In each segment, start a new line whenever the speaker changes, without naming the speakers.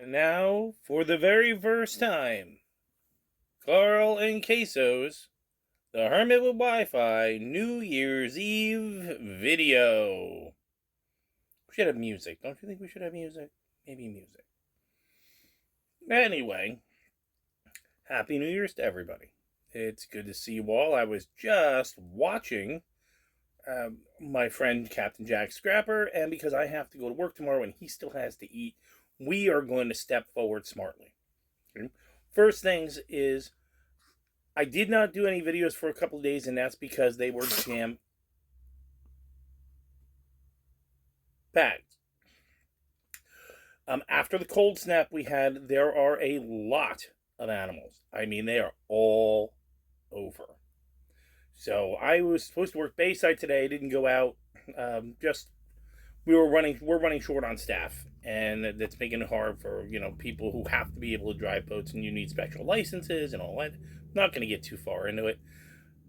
And now, for the very first time, Carl and Queso's The Hermit with Wi-Fi New Year's Eve video. We should have music. Don't you think we should have music? Maybe music. Anyway, Happy New Year's to everybody. It's good to see you all. I was just watching my friend Captain Jack Scrapper, and because I have to go to work tomorrow and he still has to eat, we are going to step forward smartly. Okay? First things is, I did not do any videos for a couple of days, and that's because they were jam packed. After the cold snap we had, there are a lot of animals. I mean, they are all over. So I was supposed to work Bayside today. Didn't go out. We're running short on staff, and that's making it hard for people who have to be able to drive boats, and you need special licenses and all that. Not going to get too far into it.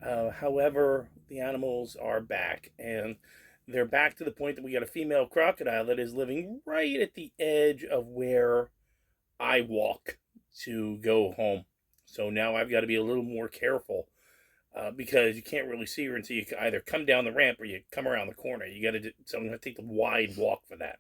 However, the animals are back, and they're back to the point that we got a female crocodile that is living right at the edge of where I walk to go home. So now I've got to be a little more careful because you can't really see her until you either come down the ramp or you come around the corner. So I'm going to take the wide walk for that.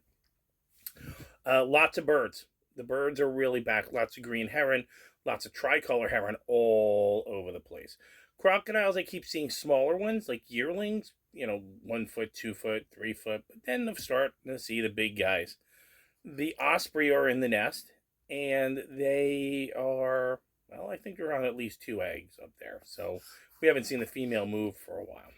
Lots of birds. The birds are really back. Lots of green heron, lots of tricolor heron all over the place. Crocodiles, I keep seeing smaller ones, like yearlings, 1 foot, 2 foot, 3 foot, but then I'm starting to see the big guys. The osprey are in the nest, and they are, well, I think they're on at least 2 eggs up there. So we haven't seen the female move for a while.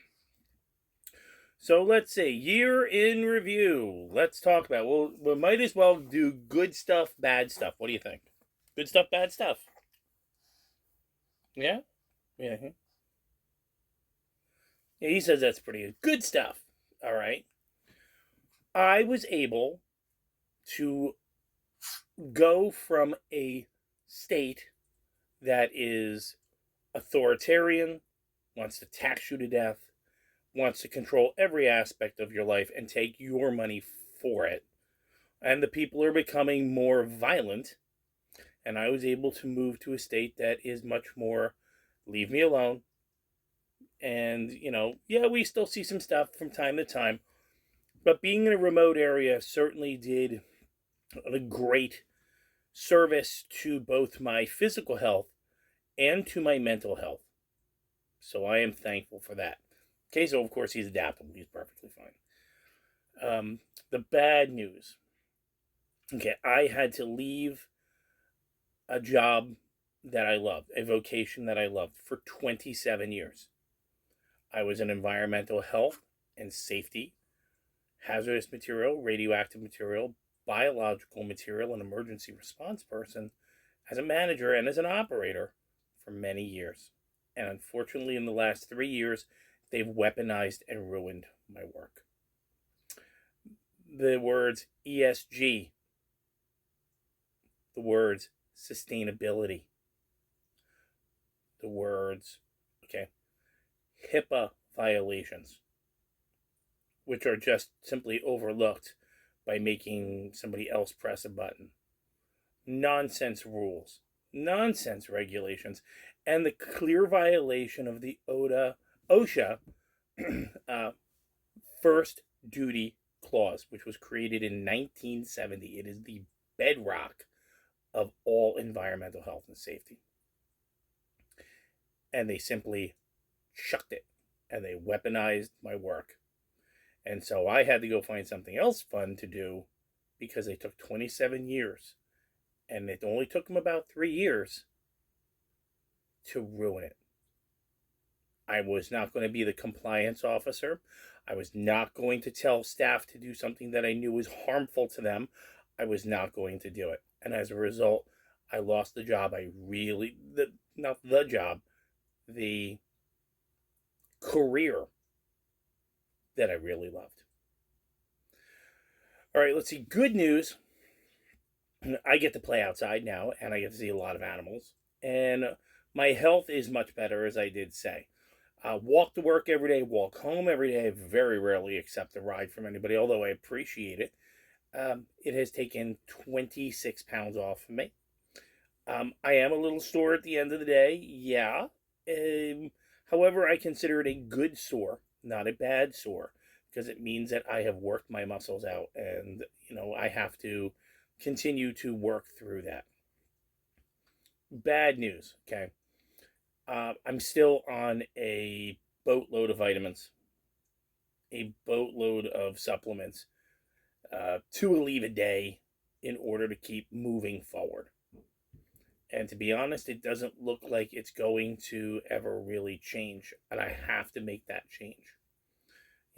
So let's see, year in review. Let's talk about, we might as well do good stuff, bad stuff. What do you think? Good stuff, bad stuff. Yeah? Yeah. Yeah, he says that's pretty good stuff. All right. I was able to go from a state that is authoritarian, wants to tax you to death, wants to control every aspect of your life and take your money for it. And the people are becoming more violent. And I was able to move to a state that is much more leave me alone. And, yeah, we still see some stuff from time to time. But being in a remote area certainly did a great service to both my physical health and to my mental health. So I am thankful for that. Queso, of course, he's adaptable. He's perfectly fine. The bad news. Okay, I had to leave a job that I loved, a vocation that I loved for 27 years. I was an environmental health and safety, hazardous material, radioactive material, biological material, and emergency response person as a manager and as an operator for many years. And unfortunately, in the last 3 years, they've weaponized and ruined my work. The words ESG, the words sustainability, the words, HIPAA violations, which are just simply overlooked by making somebody else press a button. Nonsense rules, nonsense regulations, and the clear violation of the OSHA First Duty Clause, which was created in 1970. It is the bedrock of all environmental health and safety. And they simply chucked it, and they weaponized my work. And so I had to go find something else fun to do because they took 27 years. And it only took them about 3 years to ruin it. I was not going to be the compliance officer. I was not going to tell staff to do something that I knew was harmful to them. I was not going to do it. And as a result, I lost the job. The career that I really loved. All right, let's see. Good news. I get to play outside now, and I get to see a lot of animals. And my health is much better, as I did say. Walk to work every day, walk home every day. I very rarely accept a ride from anybody, although I appreciate it. It has taken 26 pounds off of me. I am a little sore at the end of the day, yeah. Um, However, I consider it a good sore, not a bad sore, because it means that I have worked my muscles out, and I have to continue to work through that. Bad news, okay. I'm still on a boatload of vitamins, a boatload of supplements, 2 a day in order to keep moving forward. And to be honest, it doesn't look like it's going to ever really change. And I have to make that change.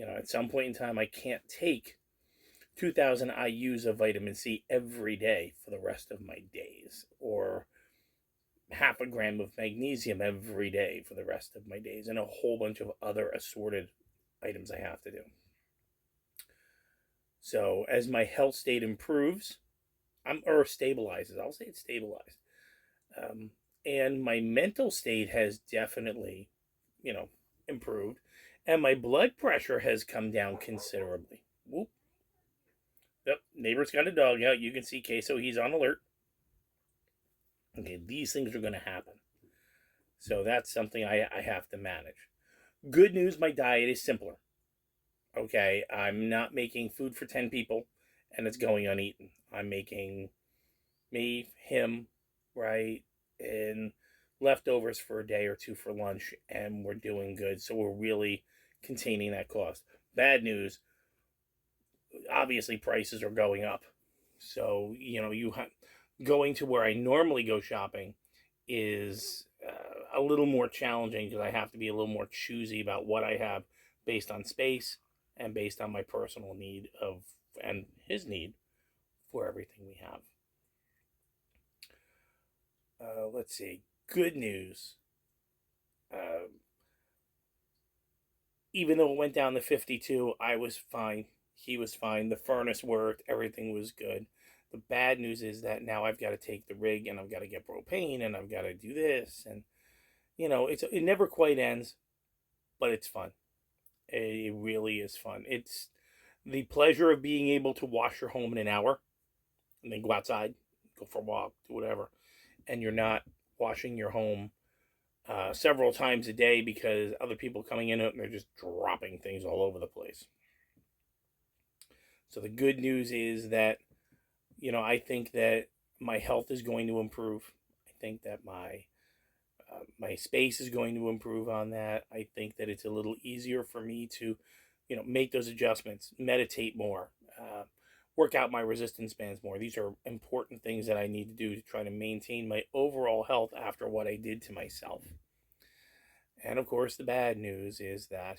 At some point in time, I can't take 2,000 IUs of vitamin C every day for the rest of my days, or half a gram of magnesium every day for the rest of my days, and a whole bunch of other assorted items I have to do. So as my health state improves, or stabilizes, I'll say it's stabilized. Um, and my mental state has definitely, improved, and my blood pressure has come down considerably. Whoop. Yep, neighbor's got a dog out. You can see Queso, he's on alert. Okay, these things are going to happen. So that's something I have to manage. Good news, my diet is simpler. Okay, I'm not making food for 10 people and it's going uneaten. I'm making me, him, right, and leftovers for a day or two for lunch, and we're doing good. So we're really containing that cost. Bad news, obviously prices are going up. So, going to where I normally go shopping is a little more challenging, because I have to be a little more choosy about what I have based on space and based on my personal need of, and his need for everything we have. Let's see. Good news. Uh, Even though it went down to 52, I was fine. He was fine. The furnace worked. Everything was good. The bad news is that now I've got to take the rig, and I've got to get propane, and I've got to do this, and it never quite ends, but it's fun. It really is fun. It's the pleasure of being able to wash your home in an hour, and then go outside, go for a walk, do whatever, and you're not washing your home several times a day because other people coming in and they're just dropping things all over the place. So the good news is that, I think that my health is going to improve. I think that my space is going to improve on that. I think that it's a little easier for me to, make those adjustments, meditate more, work out my resistance bands more. These are important things that I need to do to try to maintain my overall health after what I did to myself. And of course, the bad news is that,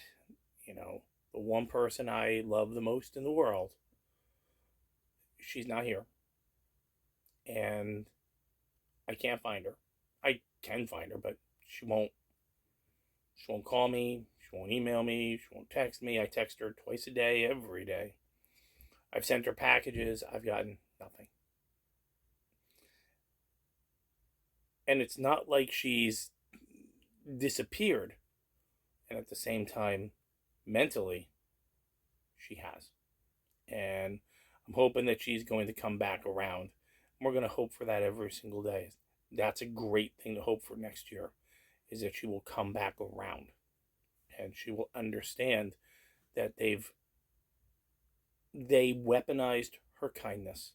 the one person I love the most in the world, she's not here. And I can't find her. I can find her, but she won't call me, she won't email me, she won't text me. I text her twice a day, every day. I've sent her packages, I've gotten nothing. And it's not like she's disappeared, and at the same time, mentally, she has. And I'm hoping that she's going to come back around. We're going to hope for that every single day. That's a great thing to hope for next year, is that she will come back around and she will understand that they weaponized her kindness.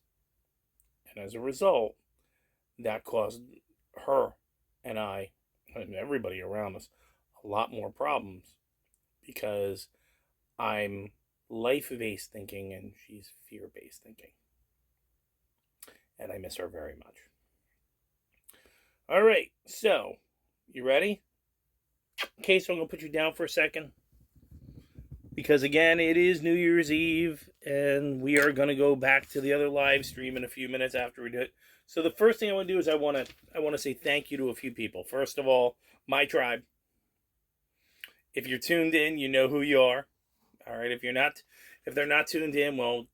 And as a result, that caused her and I and everybody around us a lot more problems, because I'm life-based thinking and she's fear-based thinking. And I miss her very much. All right, so you ready? Okay, so I'm going to put you down for a second, because again, it is New Year's Eve, and we are going to go back to the other live stream in a few minutes after we do it. So the first thing I want to do is I want to say thank you to a few people. First of all, my tribe. If you're tuned in, you know who you are. All right. If they're not tuned in, well,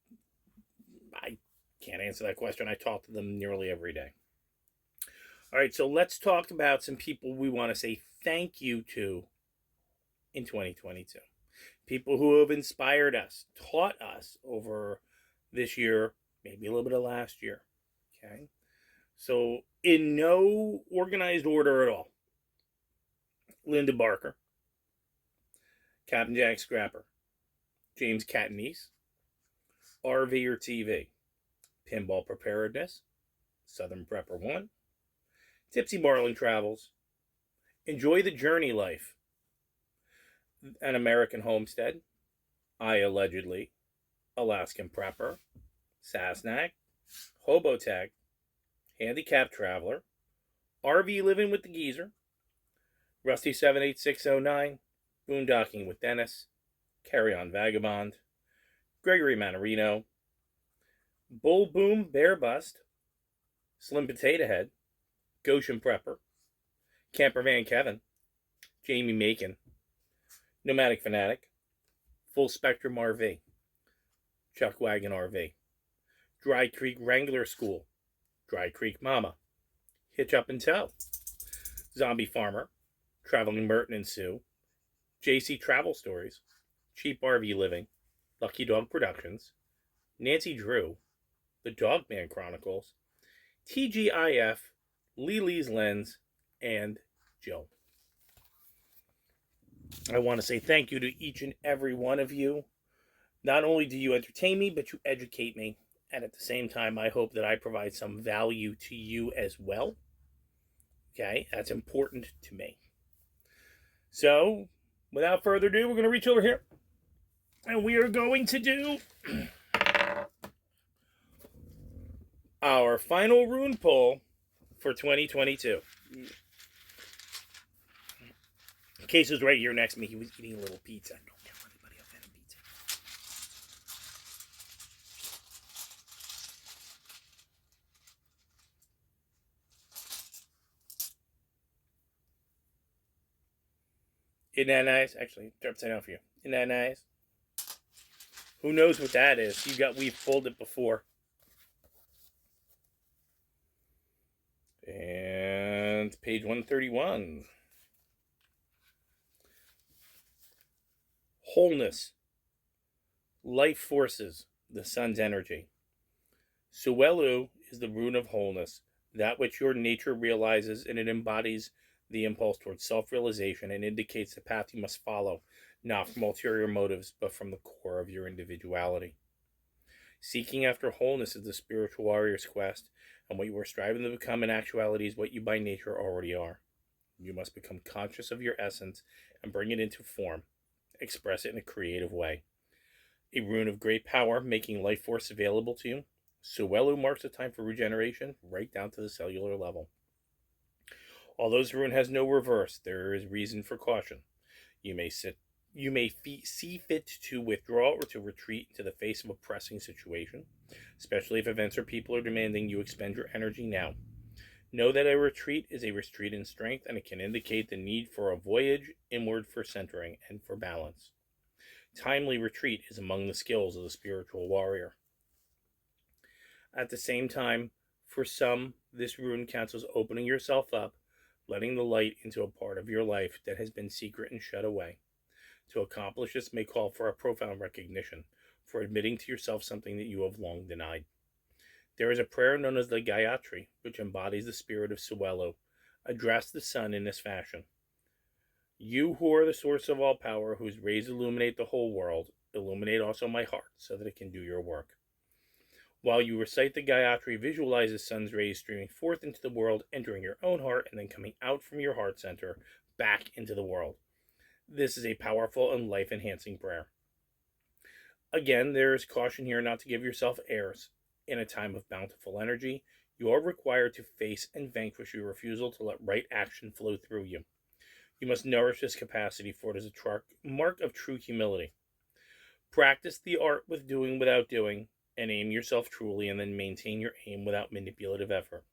I can't answer that question. I talk to them nearly every day. All right. So let's talk about some people we want to say thank you to in 2022. People who have inspired us, taught us over this year, maybe a little bit of last year. Okay. So, in no organized order at all, Linda Barker, Captain Jack Scrapper, James Catanese, RV or TV, Pinball Preparedness, Southern Prepper 1, Tipsy Marlin Travels, Enjoy the Journey Life, An American Homestead, I Allegedly, Alaskan Prepper, Sasnak, Hobo Tag, Handicapped Traveler, RV Living with the Geezer, Rusty 78609, Boondocking with Dennis, Carry On Vagabond, Gregory Manarino, Bull Boom Bear Bust, Slim Potato Head, Goshen Prepper, Camper Van Kevin, Jamie Macon, Nomadic Fanatic, Full Spectrum RV, Chuck Wagon RV, Dry Creek Wrangler School, Dry Creek Mama, Hitch Up and Tow, Zombie Farmer, Traveling Merton and Sue, JC Travel Stories, Cheap RV Living, Lucky Dog Productions, Nancy Drew, The Dogman Chronicles, TGIF, Lily's Lens, and Jill. I want to say thank you to each and every one of you. Not only do you entertain me, but you educate me. And at the same time, I hope that I provide some value to you as well. Okay, that's important to me. So, without further ado, we're going to reach over here. And we are going to do our final rune pull for 2022. Queso's right here next to me. He was eating a little pizza. Don't tell anybody I've had a pizza. Isn't that nice? Actually, it's upside down for you. Isn't that nice? Who knows what that is? We've pulled it before. And page 131. Wholeness. Life forces, the sun's energy. Suelu is the rune of wholeness, that which your nature realizes, and it embodies the impulse towards self-realization and indicates the path you must follow, not from ulterior motives, but from the core of your individuality. Seeking after wholeness is the spiritual warrior's quest, and what you are striving to become in actuality is what you by nature already are. You must become conscious of your essence and bring it into form. Express it in a creative way. A rune of great power, making life force available to you. Suelu marks the time for regeneration, right down to the cellular level. Although this rune has no reverse, there is reason for caution. You may see fit to withdraw or to retreat into the face of a pressing situation, especially if events or people are demanding you expend your energy now. Know that a retreat is a retreat in strength, and it can indicate the need for a voyage inward for centering and for balance. Timely retreat is among the skills of the spiritual warrior. At the same time, for some, this rune counts as opening yourself up, letting the light into a part of your life that has been secret and shut away. To accomplish this may call for a profound recognition, for admitting to yourself something that you have long denied. There is a prayer known as the Gayatri, which embodies the spirit of Suelu. Address the sun in this fashion. You who are the source of all power, whose rays illuminate the whole world, illuminate also my heart, so that it can do your work. While you recite the Gayatri, visualize the sun's rays streaming forth into the world, entering your own heart, and then coming out from your heart center, back into the world. This is a powerful and life-enhancing prayer. Again, there is caution here not to give yourself airs. In a time of bountiful energy, you are required to face and vanquish your refusal to let right action flow through you. You must nourish this capacity, for it is a mark of true humility. Practice the art with doing without doing, and aim yourself truly, and then maintain your aim without manipulative effort.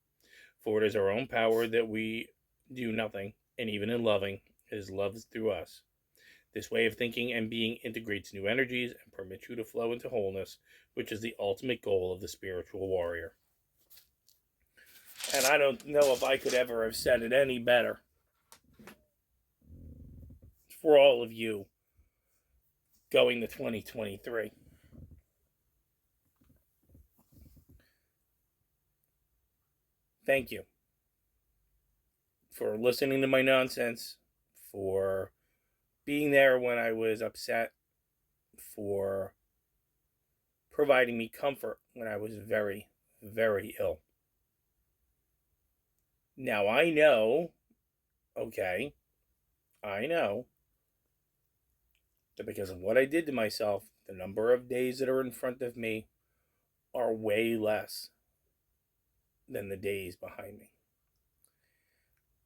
For it is our own power that we do nothing, and even in loving, it is love through us. This way of thinking and being integrates new energies and permits you to flow into wholeness, which is the ultimate goal of the spiritual warrior. And I don't know if I could ever have said it any better. For all of you going to 2023. thank you for listening to my nonsense, for being there when I was upset, for providing me comfort when I was very, very ill. Now I know, okay, I know that because of what I did to myself, the number of days that are in front of me are way less than the days behind me.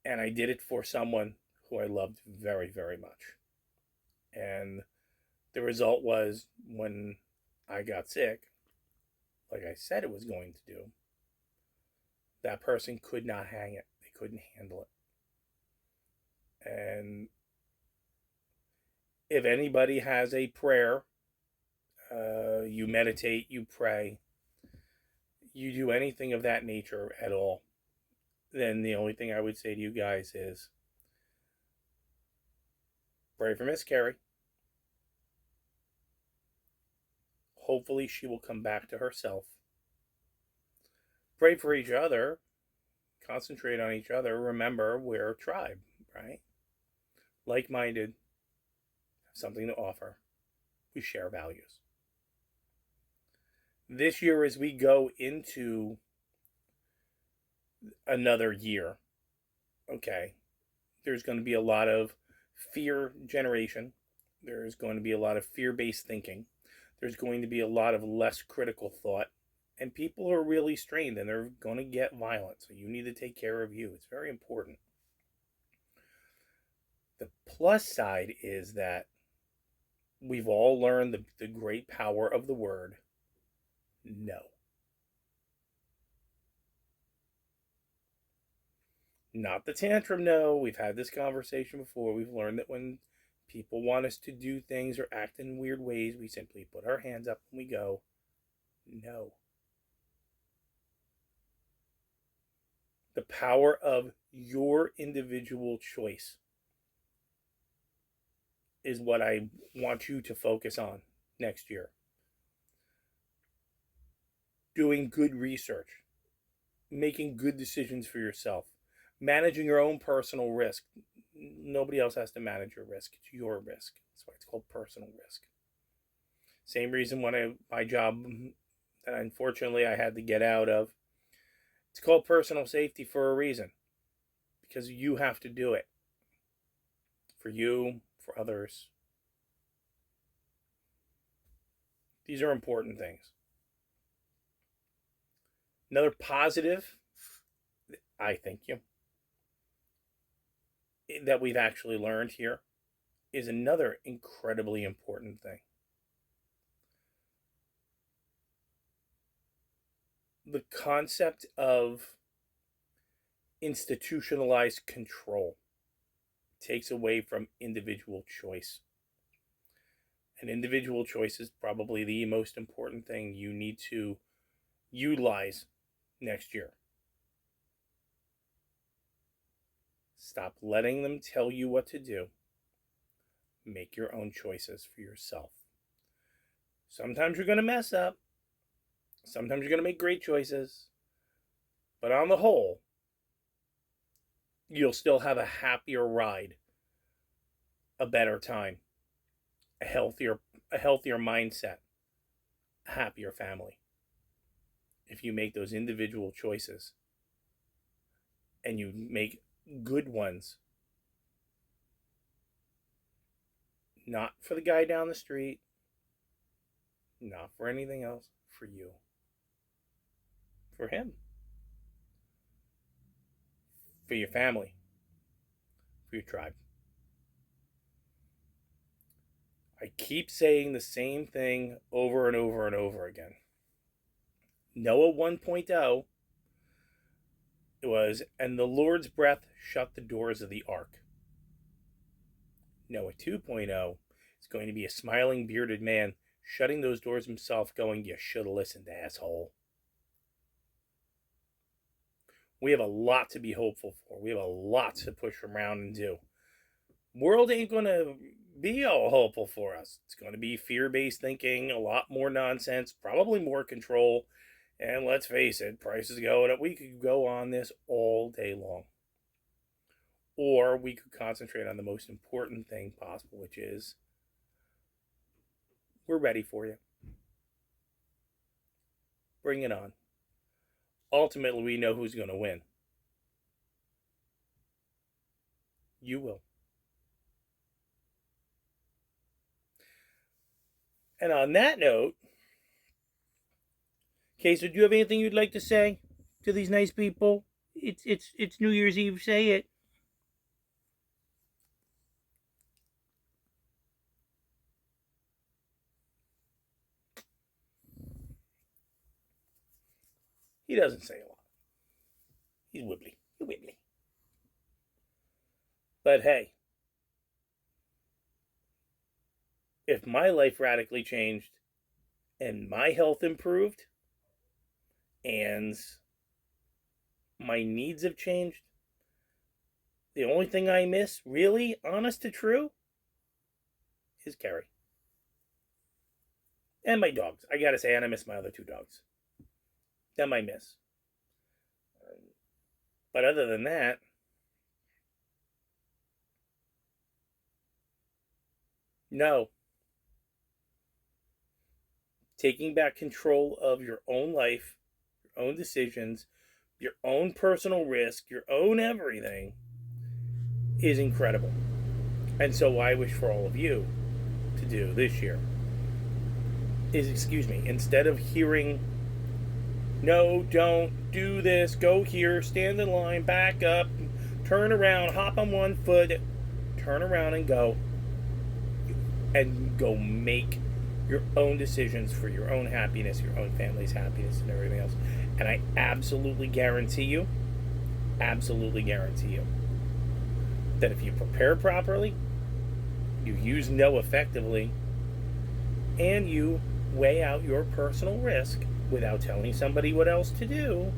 And I did it for someone who I loved very, very much. And the result was when I got sick, like I said it was going to do, that person could not hang it. They couldn't handle it. And if anybody has a prayer, you meditate, you pray, you do anything of that nature at all, then the only thing I would say to you guys is pray for Miss Carrie. Hopefully she will come back to herself. Pray for each other. Concentrate on each other. Remember, we're a tribe, right? Like-minded, have something to offer. We share values. This year, as we go into another year, okay, there's going to be a lot of fear generation. There's going to be a lot of fear-based thinking. There's going to be a lot of less critical thought. And people are really strained and they're going to get violent. So you need to take care of you. It's very important. The plus side is that we've all learned the great power of the word no. Not the tantrum no. We've had this conversation before. We've learned that when people want us to do things or act in weird ways, we simply put our hands up and we go, no. The power of your individual choice is what I want you to focus on next year. Doing good research, making good decisions for yourself, managing your own personal risk. Nobody else has to manage your risk. It's your risk. That's why it's called personal risk. Same reason when my job that unfortunately I had to get out of, it's called personal safety for a reason. Because you have to do it. For you, for others. These are important things. Another positive, I think that we've actually learned here is another incredibly important thing. The concept of institutionalized control takes away from individual choice. And individual choice is probably the most important thing you need to utilize next year. Stop letting them tell you what to do. Make your own choices for yourself. Sometimes you're going to mess up. Sometimes you're going to make great choices. But on the whole, you'll still have a happier ride, a better time, a healthier mindset, a happier family. If you make those individual choices and you make good ones, not for the guy down the street, not for anything else, for you, for him, for your family, for your tribe. I keep saying the same thing over and over and over again. Noah 1.0 was, and the Lord's breath shut the doors of the ark. Noah 2.0 is going to be a smiling bearded man shutting those doors himself going, you should have listened, asshole. We have a lot to be hopeful for. We have a lot to push around and do. World ain't going to be all hopeful for us. It's going to be fear-based thinking, a lot more nonsense, probably more control, And let's face it, prices going up. We could go on this all day long. Or we could concentrate on the most important thing possible, which is we're ready for you. Bring it on. Ultimately, we know who's going to win. You will. And on that note, Queso, do you have anything you'd like to say to these nice people? It's New Year's Eve. Say it. He doesn't say a lot. He's wibbly. He's wibbly. But hey, if my life radically changed and my health improved and my needs have changed, the only thing I miss, really, honest to true, is Carrie. And my dogs. I gotta say, and I miss my other two dogs. Them I miss. But other than that, no. Taking back control of your own life, your own decisions, your own personal risk, your own everything is incredible. And so I wish for all of you to do this year is, instead of hearing, no, don't do this, go here, stand in line, back up, turn around, hop on one foot, turn around and go make your own decisions for your own happiness, your own family's happiness, and everything else. And I absolutely guarantee you, that if you prepare properly, you use no effectively, and you weigh out your personal risk without telling somebody what else to do,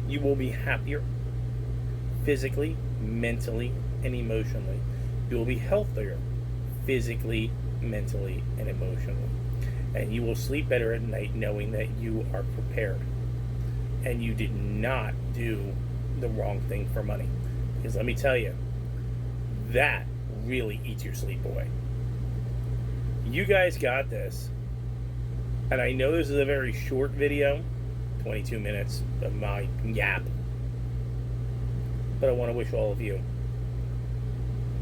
you will be happier physically, mentally, and emotionally. You will be healthier physically, mentally, and emotionally. And you will sleep better at night knowing that you are prepared and you did not do the wrong thing for money. Because let me tell you, that really eats your sleep away. You guys got this. And I know this is a very short video, 22 minutes of my yap. But I want to wish all of you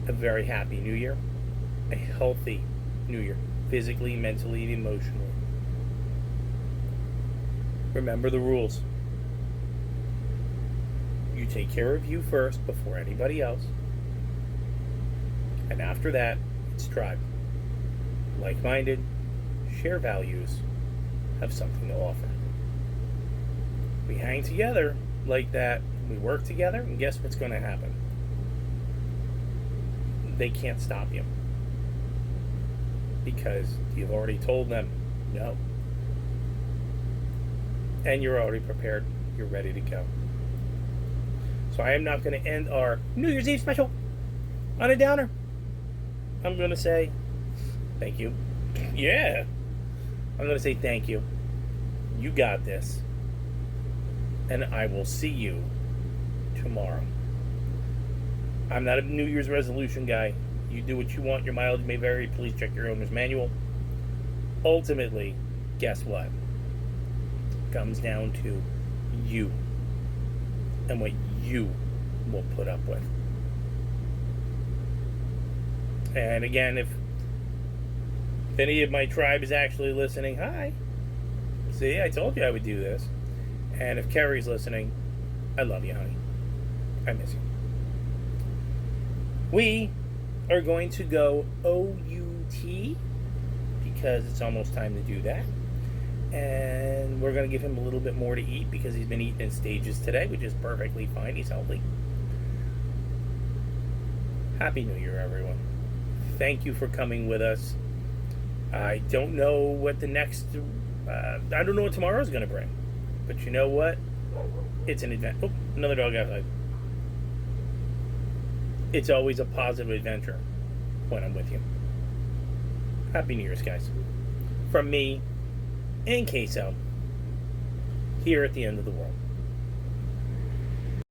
a very happy new year, a healthy new year, physically, mentally, and emotionally. Remember the rules. You take care of you first before anybody else. And after that, it's tribe. Like-minded, share values, have something to offer. We hang together like that, we work together, and guess what's going to happen? They can't stop you. Because you've already told them no. And you're already prepared. You're ready to go. So I am not going to end our New Year's Eve special on a downer. I'm going to say thank you. Yeah. I'm going to say thank you. You got this. And I will see you tomorrow. I'm not a New Year's resolution guy. You do what you want. Your mileage may vary. Please check your owner's manual. Ultimately, guess what? It comes down to you and what you will put up with. And again, if any of my tribe is actually listening, hi. See, I told you I would do this. And if Carrie's listening, I love you, honey. I miss you. We are going to go OUT because it's almost time to do that. And we're going to give him a little bit more to eat because he's been eating in stages today, which is perfectly fine. He's healthy. Happy New Year, everyone. Thank you for coming with us. I don't know what the next... I don't know what tomorrow's going to bring. But you know what? It's an adventure. Oh, another dog outside. It's always a positive adventure when I'm with you. Happy New Year's, guys. From me and Queso here at the end of the world.